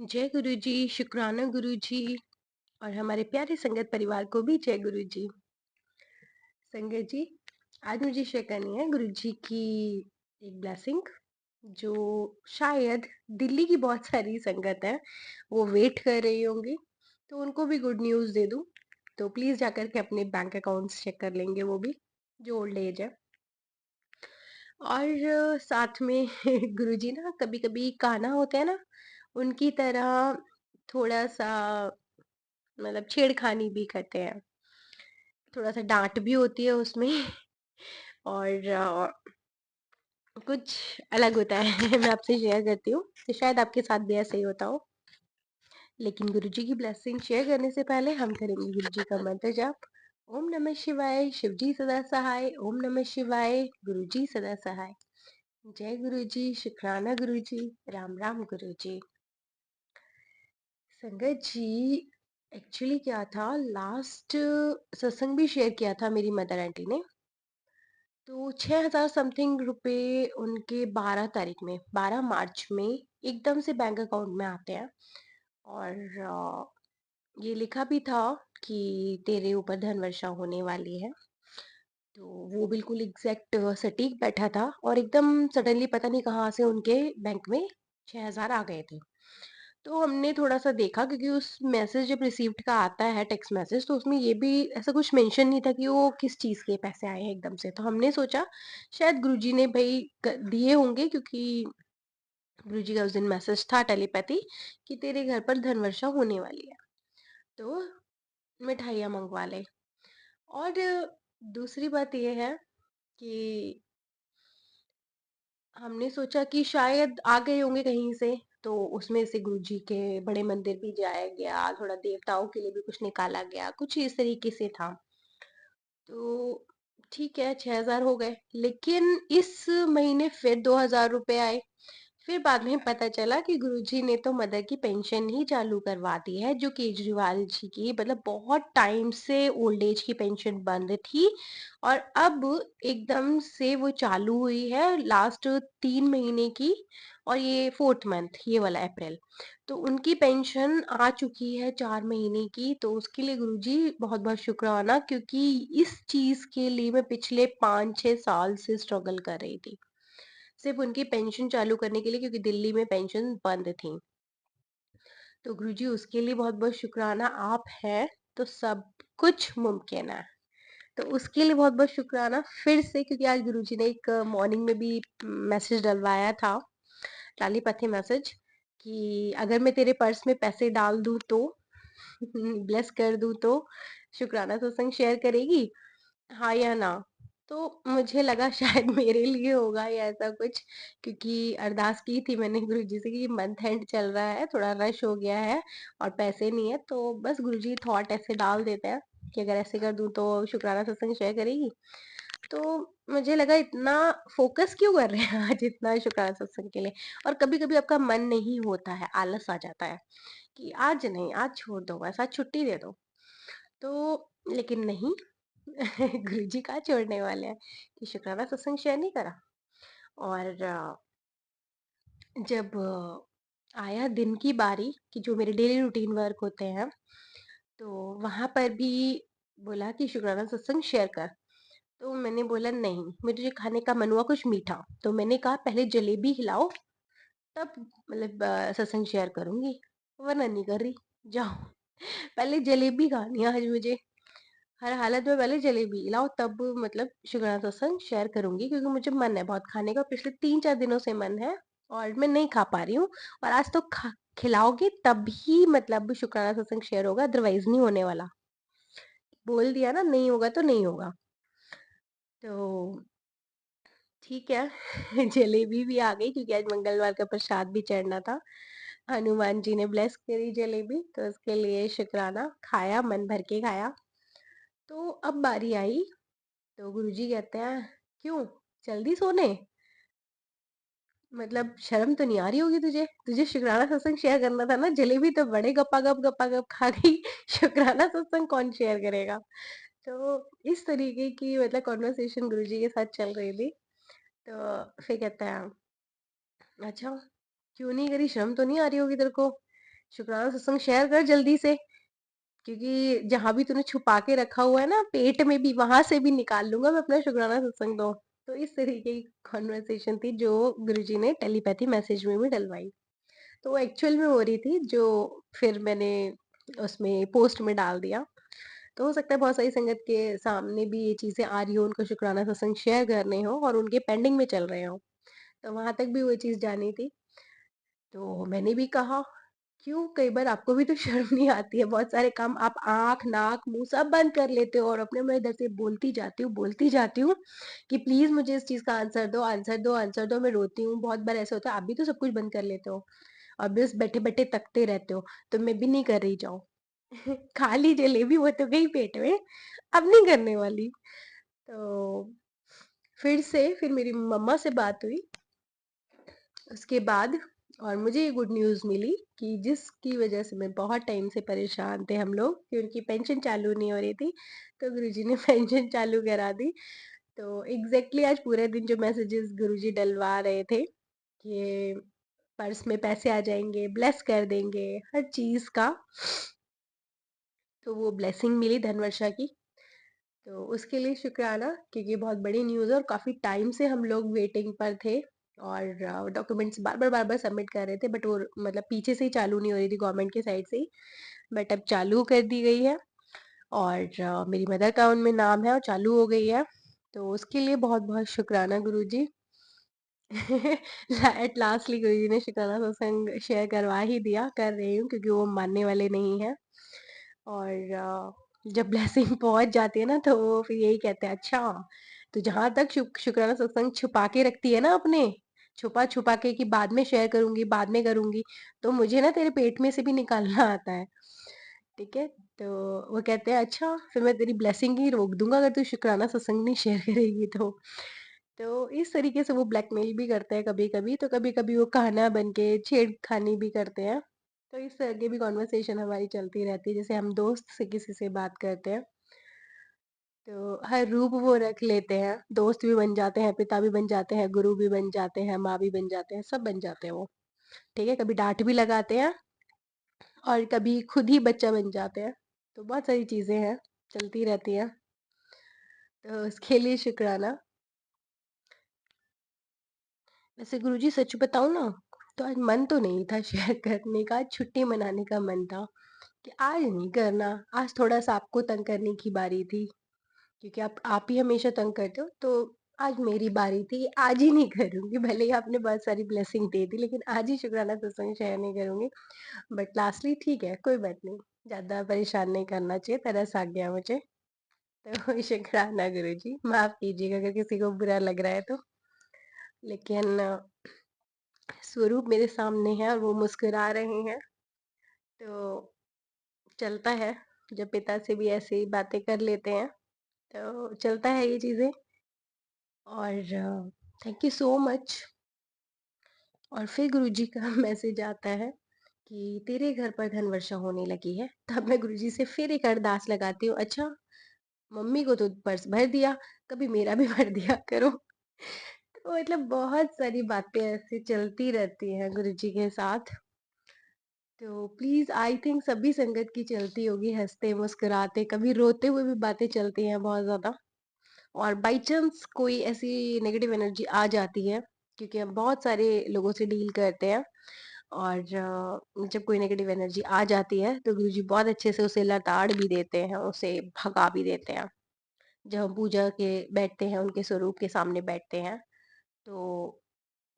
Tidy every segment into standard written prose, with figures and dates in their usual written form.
जय गुरु जी, शुक्राना गुरु जी और हमारे प्यारे संगत परिवार को भी जय गुरु जी। संगत जी, आज मुझे शेयर करनी है गुरु जी की एक ब्लेसिंग जो शायद दिल्ली की बहुत सारी संगत है, वो वेट कर रही होंगी, तो उनको भी गुड न्यूज़ दे दूँ। तो प्लीज़ जाकर के अपने बैंक अकाउंट्स चेक कर लेंगे वो भी, जो ओल्ड एज है। और साथ में गुरुजी ना कभी-कभी कान्हा होते हैं ना, उनकी तरह थोड़ा-सा मतलब छेड़खानी भी करते हैं। थोड़ा-सा डाँट भी होती है उसमें और कुछ अलग होता है मैं आपसे शेयर करती हूँ, तो शायद आपके साथ भी ऐसा ही होता हो। लेकिन गुरुजी की ब्लेसिंग शेयर करने से पहले हम करेंगे गुरुजी का मंत्र जाप। ओम नमः शिवाय, शिवजी सदा सहाय, ओम नमः शिवाय, गुरुजी सदा सहाय। जय गुरुजी, शुक्राना गुरुजी, राम राम गुरुजी। संगत जी, एक्चुअली क्या था, लास्ट सत्संग भी शेयर किया था मेरी मदर आंटी ने। तो 6,000 समथिंग रुपए उनके 12 तारीख में, 12 मार्च में एकदम से बैंक अकाउंट में आते हैं। और ये लिखा भी था कि तेरे ऊपर धन वर्षा होने वाली है। तो वो बिल्कुल एग्जैक्ट सटीक बैठा था और एकदम सडनली पता नहीं कहाँ से उनके बैंक में 6,000 आ गए थे। तो हमने थोड़ा-सा देखा, क्योंकि उस मैसेज जब रिसीव्ड का आता है टेक्स्ट मैसेज, तो उसमें ये भी ऐसा कुछ मेंशन नहीं था कि वो किस चीज़ के पैसे आए हैं एकदम से। तो हमने सोचा शायद गुरुजी ने भई क दिए होंगे, क्योंकि गुरुजी का उस दिन मैसेज था टेलीपैथी कि तेरे घर पर धन वर्षा होने वाली है। तो मिठाइयाँ मँगवा ले। और दूसरी बात ये है कि हमने सोचा कि शायद आ गए होंगे कहीं से, तो उसमें से गुरुजी के बड़े मंदिर भी जाया गया, थोड़ा देवताओं के लिए भी कुछ निकाला गया, कुछ इस तरीके से था। तो ठीक है, 6,000 हो गए, लेकिन इस महीने फिर 2,000 रुपए आए। फिर बाद में पता चला कि गुरुजी ने तो मदर की पेंशन ही चालू करवा दी है, जो केजरीवाल जी की मतलब बहुत टाइम से ओल्ड एज की पेंशन बंद थी, और अब एकदम से वो चालू हुई है लास्ट 3 महीने की, और ये 4th मंथ, ये वाला अप्रैल। तो उनकी पेंशन आ चुकी है 4 महीने की। तो उसके लिए गुरुजी बहुत बहुत शुक्राना, क्योंकि इस चीज के लिए मैं पिछले 5-6 साल से स्ट्रगल कर रही थी, सिर्फ उनकी पेंशन चालू करने के लिए, क्योंकि दिल्ली में पेंशन बंद थी। तो गुरुजी उसके लिए बहुत-बहुत शुक्राना, आप हैं तो सब कुछ मुमकिन है। तो उसके लिए बहुत-बहुत शुक्राना फिर से, क्योंकि आज गुरुजी ने एक मॉर्निंग में भी मैसेज डलवाया था, टेलीपैथी मैसेज, कि अगर मैं तेरे पर्स में पैसे डाल दूँ तो ब्लेस कर दूँ तो शुक्राना सत्संग शेयर करेगी? हाँ या ना? तो मुझे लगा शायद मेरे लिए होगा या ऐसा कुछ, क्योंकि अरदास की थी मैंने गुरुजी से कि मंथ एंड चल रहा है, थोड़ा रश हो गया है और पैसे नहीं है, तो बस गुरुजी थॉट ऐसे डाल देते हैं कि अगर ऐसे कर दूँ तो शुक्राना सत्संग शेयर करेगी। तो मुझे लगा इतना फ़ोकस क्यों कर रहे हैं आज इतना शुक्राना सत्संग के लिए। और कभी-कभी आपका मन नहीं होता है, आलस आ जाता है कि आज नहीं, आज छोड़ दो, बस आज छुट्टी दे दो। तो लेकिन नहीं, गुरुजी कहाँ छोड़ने वाले हैं कि शुक्राना सत्संग शेयर नहीं करा। और जब आया दिन की बारी कि जो मेरे डेली रूटीन वर्क होते हैं, तो वहाँ पर भी बोला कि शुक्राना सत्संग शेयर कर। तो मैंने बोला नहीं, मुझे खाने का मन हुआ कुछ मीठा, तो मैंने कहा पहले जलेबी खिलाओ, तब मतलब सत्संग शेयर करूँगी, वरना नहीं कर रही, जाओ। पहले जलेबी खानी है आज मुझे, हर हालत में पहले जलेबी लाओ, तब मतलब शुक्राना सत्संग शेयर करूँगी, क्योंकि मुझे मन है बहुत खाने का, पिछले 3-4 दिनों से मन है और मैं नहीं खा पा रही हूँ। और आज तो खा खिलाओगे तभी मतलब शुक्राना सत्संग शेयर होगा, अदरवाइज़ नहीं होने वाला। बोल दिया ना, नहीं होगा तो नहीं होगा। तो ठीक है, जलेबी भी आ गई, क्योंकि आज मंगलवार का प्रसाद भी चढ़ना था। हनुमान जी ने ब्लेस करी जलेबी, तो उसके लिए शुक्राना, खाया, मन भर के खाया। तो अब बारी आई, तो गुरुजी कहते हैं, क्यों जल्दी सोने, मतलब शर्म तो नहीं आ रही होगी तुझे, तुझे शुक्राना सत्संग शेयर करना था ना, जलेबी तो बड़े गप्पा गप खा गई, शुक्राना सत्संग कौन शेयर करेगा। तो इस तरीके की मतलब कॉन्वर्सेशन गुरुजी के साथ चल रही थी। तो फिर कहता है, अच्छा क्यों नहीं करी, शर्म तो नहीं आ रही होगी तेरे को। शुक्राना सत्संग शेयर कर जल्दी से, क्योंकि जहां भी तूने छुपा के रखा हुआ है ना पेट में भी, वहां से भी निकाल लूंगा मैं अपना शुक्राना सत्संग तो इस तरीके की कॉन्वर्सेशन थी जो गुरुजी ने टेलीपैथी मैसेज में भी डलवाई। तो वो एक्चुअल में हो रही थी, जो फिर मैंने उसमें पोस्ट में डाल दिया। तो हो सकता है बहुत सारी संगत के सामने भी ये चीजें आ रही हो, उनको शुक्राना सत्संग शेयर करने हो और उनके पेंडिंग में चल रहे हो, तो वहां तक भी वो चीज जानी थी। तो मैंने भी कहा, क्यों, कई बार आपको भी तो शर्म नहीं आती है, बहुत सारे काम आप आंख नाक मुंह सब बंद कर लेते हो और अपने मैं इधर से बोलती जाती हूँ कि प्लीज मुझे इस चीज का आंसर दो, आंसर दो, आंसर दो। मैं रोती हूँ, बहुत बार ऐसा होता है, आप भी तो सब कुछ बंद कर लेते हो और बस बैठे बैठे तकते रहते हो। तो मैं भी नहीं कर रही, जाओ खा ली जलेबी, वो तो गई पेट में, अब नहीं करने वाली। तो फिर मेरी मम्मा से बात हुई उसके बाद, और मुझे ये गुड न्यूज़ मिली कि जिसकी वजह से मैं बहुत टाइम से परेशान थे हम लोग कि उनकी पेंशन चालू नहीं हो रही थी, तो गुरुजी ने पेंशन चालू करा दी। तो एग्जैक्टली आज पूरे दिन जो मैसेजेस गुरुजी डलवा रहे थे कि पर्स में पैसे आ जाएंगे, ब्लेस कर देंगे हर चीज का, तो वो ब्लेसिंग मिली धनवर्षा की। तो उसके लिए शुक्राना, क्योंकि बहुत बड़ी न्यूज़ है और काफ़ी टाइम से हम लोग वेटिंग पर थे और डॉक्यूमेंट्स बार बार सबमिट कर रहे थे, बट वो मतलब पीछे से ही चालू नहीं हो रही थी गवर्नमेंट की साइड से ही। बट अब चालू कर दी गई है और मेरी मदर का उनमें नाम है और चालू हो गई है। तो उसके लिए बहुत बहुत शुक्राना गुरुजी। एट लास्टली गुरुजी ने शुक्राना सत्संग शेयर करवा ही दिया, कर रही हूँ क्योंकि वो मानने वाले नहीं है। और जब ब्लेसिंग पहुंच जाती है ना तो वो फिर यही कहते हैं, अच्छा तो जहां तक शुक्राना सत्संग छुपा के रखती है ना अपने, छुपा छुपा के कि बाद में शेयर करूंगी, बाद में करूंगी, तो मुझे ना तेरे पेट में से भी निकालना आता है। ठीक है, तो वो कहते हैं अच्छा फिर मैं तेरी ब्लेसिंग ही रोक दूंगा अगर तू शुक्राना सत्संग नहीं शेयर करेगी तो इस तरीके से वो ब्लैकमेल भी करते हैं कभी कभी, तो कभी कभी वो कहाना बन के छेड़खानी भी करते हैं। तो इस तरह की भी कॉन्वर्सेशन हमारी चलती रहती है, जैसे हम दोस्त से किसी से बात करते हैं तो हर रूप वो रख लेते हैं, दोस्त भी बन जाते हैं, पिता भी बन जाते हैं, गुरु भी बन जाते हैं, माँ भी बन जाते हैं, सब बन जाते हैं वो। ठीक है, कभी डांट भी लगाते हैं और कभी खुद ही बच्चा बन जाते हैं। तो बहुत सारी चीजें हैं, चलती रहती हैं। तो उसके लिए शुक्राना। वैसे गुरुजी सच बताऊं ना, तो आज मन तो नहीं था शेयर करने का, आज छुट्टी मनाने का मन था कि आज नहीं करना, आज थोड़ा सा आपको तंग करने की बारी थी, क्योंकि आप ही हमेशा तंग करते हो, तो आज मेरी बारी थी, आज ही नहीं करूंगी। भले ही आपने बहुत सारी ब्लेसिंग दे दी, लेकिन आज ही शुक्राना सत्संग शेयर नहीं करूंगी। बट लास्टली ठीक है, कोई बात नहीं, ज्यादा परेशान नहीं करना चाहिए, तरस आ गया मुझे। तो शुक्राना गुरुजी, माफ कीजिएगा अगर किसी को बुरा लग रहा है तो, लेकिन स्वरूप मेरे सामने है और वो मुस्कुरा रहे हैं, तो चलता है। जब पिता से भी ऐसे ही बातें कर लेते हैं तो चलता है ये चीजें। और थैंक यू सो मच। और फिर गुरुजी का मैसेज आता है कि तेरे घर पर धन वर्षा होने लगी है। तब मैं गुरुजी से फिर एक अरदास लगाती हूँ, अच्छा मम्मी को तो पर्स भर दिया, कभी मेरा भी भर दिया करो। तो मतलब बहुत सारी बातें ऐसे चलती रहती हैं गुरुजी के साथ। तो प्लीज आई थिंक सभी संगत की चलती होगी, हंसते मुस्कुराते कभी रोते हुए भी बातें चलती हैं बहुत ज्यादा। और बाई चांस कोई ऐसी नेगेटिव एनर्जी आ जाती है, क्योंकि हम बहुत सारे लोगों से डील करते हैं, और जब कोई नेगेटिव एनर्जी आ जाती है तो गुरुजी बहुत अच्छे से उसे लताड़ भी देते हैं, उसे भगा भी देते हैं। जब हम पूजा के बैठते हैं, उनके स्वरूप के सामने बैठते हैं, तो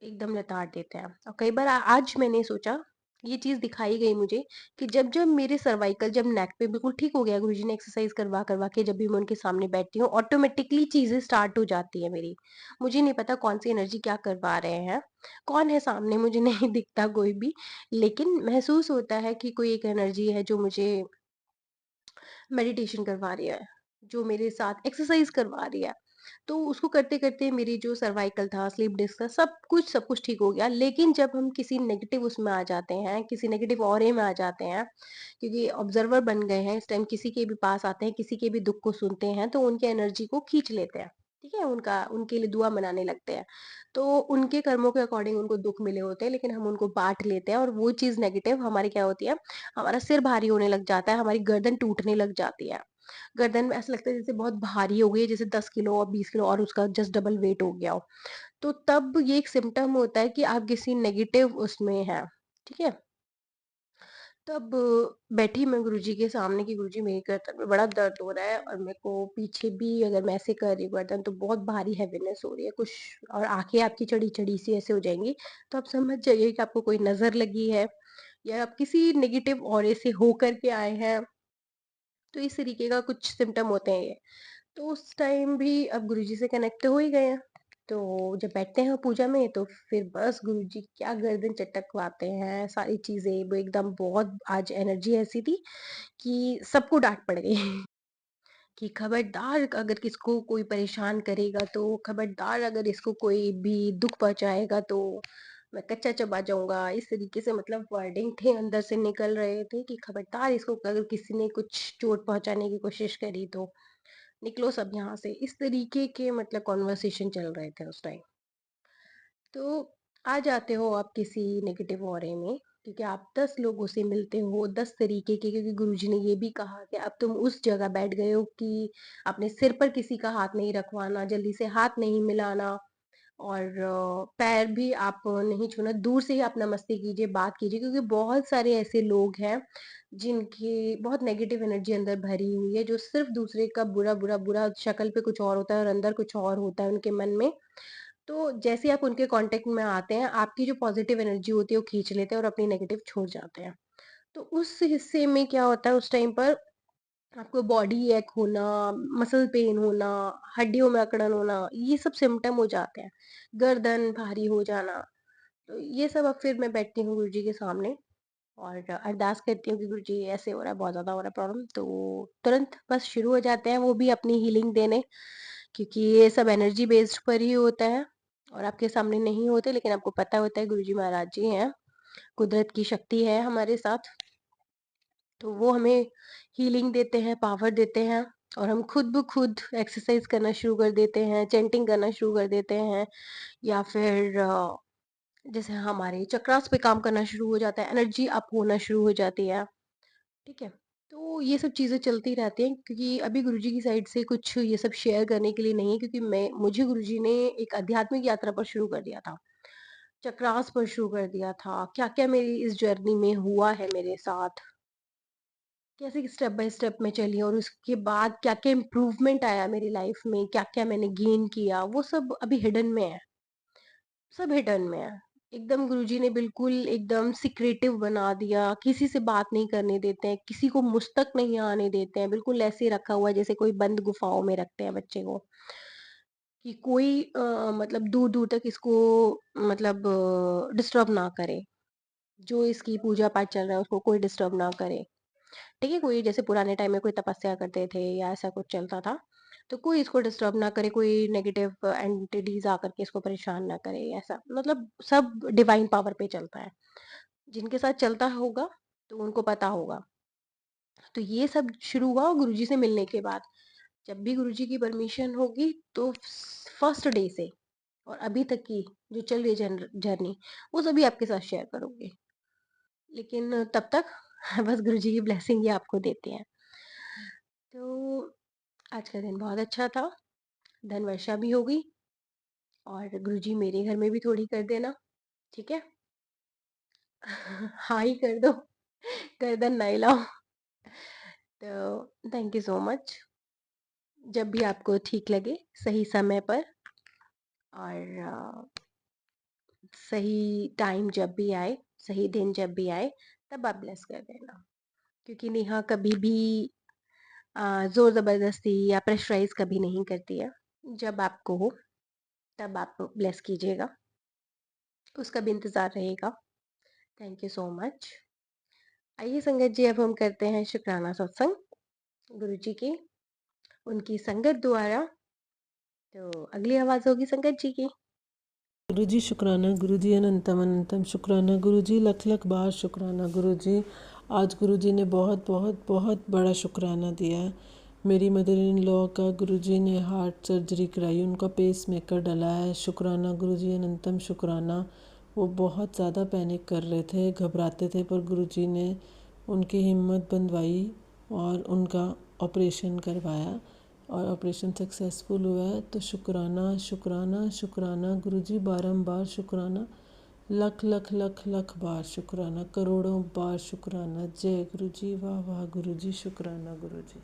एकदम लताड़ देते हैं। और कई बार आज मैंने सोचा, ये चीज दिखाई गई मुझे कि जब जब मेरे सर्वाइकल, जब नेक पे बिल्कुल ठीक हो गया, गुरुजी ने एक्सरसाइज करवा करवा के, जब भी मैं उनके सामने बैठती हूँ ऑटोमेटिकली चीजें स्टार्ट हो जाती है मेरी। मुझे नहीं पता कौन सी एनर्जी क्या करवा रहे हैं, कौन है सामने मुझे नहीं दिखता कोई भी, लेकिन महसूस होता है कि कोई एक एनर्जी है जो मुझे मेडिटेशन करवा रही है, जो मेरे साथ एक्सरसाइज करवा रही है। तो उसको करते करते मेरी जो सर्वाइकल था, स्लीप डिस्क था, सब कुछ ठीक हो गया। लेकिन जब हम किसी नेगेटिव उसमें आ जाते हैं, किसी नेगेटिव ऑरे में आ जाते हैं, क्योंकि ऑब्जर्वर बन गए हैं इस टाइम, किसी के भी पास आते हैं, किसी के भी दुख को सुनते हैं तो उनके एनर्जी को खींच लेते हैं। ठीक है? उनका उनके लिए दुआ मनाने लगते हैं। तो उनके कर्मों के अकॉर्डिंग उनको दुःख मिले होते हैं, लेकिन हम उनको बाँट लेते हैं और वो चीज़ नेगेटिव हमारी क्या होती है, हमारा सिर भारी होने लग जाता है, हमारी गर्दन टूटने लग जाती है। गर्दन में ऐसा लगता है जैसे बहुत भारी हो गई है, जैसे 10 किलो और 20 किलो और उसका जस्ट डबल वेट हो गया हो। तो तब ये एक सिम्पटम होता है कि आप किसी नेगेटिव उसमें हैं, ठीक है? तब बैठी मैं गुरुजी के सामने कि गुरुजी मेरी गर्दन में बड़ा दर्द हो रहा है और मेरे को पीछे भी अगर मैं ऐसे कर रही हूँ गर्दन तो बहुत भारी हैवीनेस हो रही है कुछ, और आंखें आपकी चढ़ी-चढ़ी सी ऐसे हो जाएँगी। तो आप समझ जाइए कि आपको कोई नज़र लगी है या आप किसी नेगेटिव ऑरे से होकर के आए हैं। तो इस तरीके का कुछ सिम्पटम होते हैं ये। तो उस टाइम भी अब गुरुजी से कनेक्ट हो ही गए हैं। तो जब बैठते हैं पूजा में तो फिर बस गुरुजी क्या गर्दन चटकवाते हैं, सारी चीज़ें वो एकदम बहुत आज एनर्जी ऐसी थी कि सबको डाँट पड़ गई कि खबरदार अगर किसको कोई परेशान करेगा तो, खबरदार अगर इसको कोई भी दुःख पहुँचाएगा तो मैं कच्चा चबा जाऊँगा। इस तरीके से मतलब वर्डिंग थे अंदर से निकल रहे थे कि खबरदार इसको अगर किसी ने कुछ चोट पहुँचाने की कोशिश करी तो निकलो सब यहाँ से। इस तरीके के मतलब कन्वर्सेशन चल रहे थे उस टाइम। तो आ जाते हो आप किसी नेगेटिव ऑरे में क्योंकि आप 10 लोगों से मिलते हो 10 तरीके के, क्योंकि गुरुजी ने ये भी कहा कि अब तुम उस जगह बैठ गए हो कि अपने सिर पर किसी का हाथ नहीं रखवाना, जल्दी से हाथ नहीं मिलाना और पैर भी आप नहीं छूना, दूर से ही आप नमस्ते कीजिए, बात कीजिए, क्योंकि बहुत सारे ऐसे लोग हैं जिनकी बहुत नेगेटिव एनर्जी अंदर भरी हुई है, जो सिर्फ दूसरे का बुरा बुरा बुरा, शक्ल पे कुछ और होता है और अंदर कुछ और होता है उनके मन में। तो जैसे ही आप उनके कांटेक्ट में आते हैं, आपकी जो पॉजिटिव एनर्जी होती है वो खींच लेते हैं और अपनी नेगेटिव छोड़ जाते हैं। तो उस हिस्से में क्या होता है उस टाइम पर आपको बॉडी एक होना, मसल पेन होना, हड्डियों में अकड़न होना, ये सब सिम्पटम हो जाते हैं। गर्दन भारी हो जाना, तो ये सब अब फिर मैं बैठती हूँ गुरुजी के सामने और अरदास करती हूँ कि गुरुजी ऐसे हो रहा है, बहुत ज़्यादा हो रहा है प्रॉब्लम, तो तुरंत बस शुरू हो जाते हैं वो भी अपनी हीलिंग देने, क्योंकि ये सब एनर्जी बेस्ड पर ही होता है और आपके सामने नहीं होते, लेकिन आपको पता होता है गुरुजी महाराज जी हैं, कुदरत की शक्ति है हमारे साथ। तो वो हमें हीलिंग देते हैं, पावर देते हैं और हम खुद ब खुद एक्सरसाइज करना शुरू कर देते हैं, चैंटिंग करना शुरू कर देते हैं या फिर जैसे हमारे चक्रास पे काम करना शुरू हो जाता है, एनर्जी अप होना शुरू हो जाती है, ठीक है? तो ये सब चीज़ें चलती रहती हैं क्योंकि अभी गुरुजी की साइड से कुछ ये सब शेयर करने के लिए नहीं है, क्योंकि मैं मुझे गुरुजी ने एक आध्यात्मिक यात्रा पर शुरू कर दिया था। चक्रास पर शुरू कर दिया था, क्या-क्या मेरी इस जर्नी में हुआ है मेरे साथ, कैसे स्टेप बाय स्टेप मैं चली और उसके बाद क्या-क्या इम्प्रूवमेंट आया मेरी लाइफ में, क्या-क्या मैंने गेन किया, वो सब अभी हिडन में है, सब हिडन में है। एकदम गुरुजी ने बिल्कुल एकदम सीक्रेटिव बना दिया, किसी से बात नहीं करने देते हैं, किसी को मुझ तक नहीं आने देते हैं, बिल्कुल ऐसे रखा हुआ है जैसे कोई बंद गुफाओं में रखते हैं बच्चे को, कि कोई मतलब दूर-दूर तक इसको मतलब डिस्टर्ब ना करे। जो इसकी पूजा-पाठ चल रहा है उसको कोई डिस्टर्ब ना करे। ठीक है? कोई जैसे पुराने टाइम में कोई तपस्या करते थे या ऐसा कुछ चलता था, तो कोई इसको डिस्टर्ब ना करे, कोई नेगेटिव एंटिटीज़ आकर के इसको परेशान ना करे, ऐसा। मतलब सब डिवाइन पावर पे चलता है। जिनके साथ चलता होगा, तो उनको पता होगा। तो ये सब शुरू हुआ गुरुजी से मिलने के बाद। जब भी गुरुजी की परमिशन होगी, तो फर्स्ट डे से और अभी तक की जो चल रही है जर्नी, वो सभी आपके साथ शेयर करूँगी। लेकिन तब तक बस गुरुजी की ब्लेसिंग ही आपको देते हैं। तो आज का दिन बहुत अच्छा था, धन वर्षा भी हो गई और गुरुजी मेरे घर में भी थोड़ी कर देना, ठीक है? हाँ ही कर दो, गर्दन ना हिलाओ। तो थैंक यू सो मच। जब भी आपको ठीक लगे, सही समय पर और सही टाइम जब भी आए, सही दिन जब भी आए, तब आप ब्लेस कर देना। क्योंकि नेहा कभी भी ज़ोर ज़बरदस्ती या प्रेशराइज़ कभी नहीं करती है। जब आपको हो, तब आप ब्लेस कीजिएगा, उसका भी इंतज़ार रहेगा। Thank you so much. आइए संगत जी, अब हम करते हैं शुक्राना सत्संग गुरुजी की, उनकी संगत द्वारा। तो अगली आवाज़ होगी संगत जी की। गुरुजी शुक्राना, गुरुजी अनंतम अनंतम शुक्राना, गुरुजी लख लख बार शुक्राना। गुरुजी आज गुरुजी ने बहुत बहुत बहुत बड़ा शुक्राना दिया है। मेरी मदर इन लॉ का गुरुजी ने हार्ट सर्जरी कराई, उनका पेस मेकर डला है। शुक्राना गुरुजी, अनंतम शुक्राना। वो बहुत ज़्यादा पैनिक कर रहे थे, घबराते थे, पर गुरुजी ने उनकी हिम्मत बंधवाई और उनका ऑपरेशन करवाया और ऑपरेशन सक्सेसफुल हुआ है। तो शुक्राना शुक्राना शुक्राना गुरुजी, बारंबार शुक्राना, लख लख लख लख बार शुक्राना, करोड़ों बार शुक्राना। जय गुरुजी, वाह वाह गुरुजी, शुक्राना गुरुजी।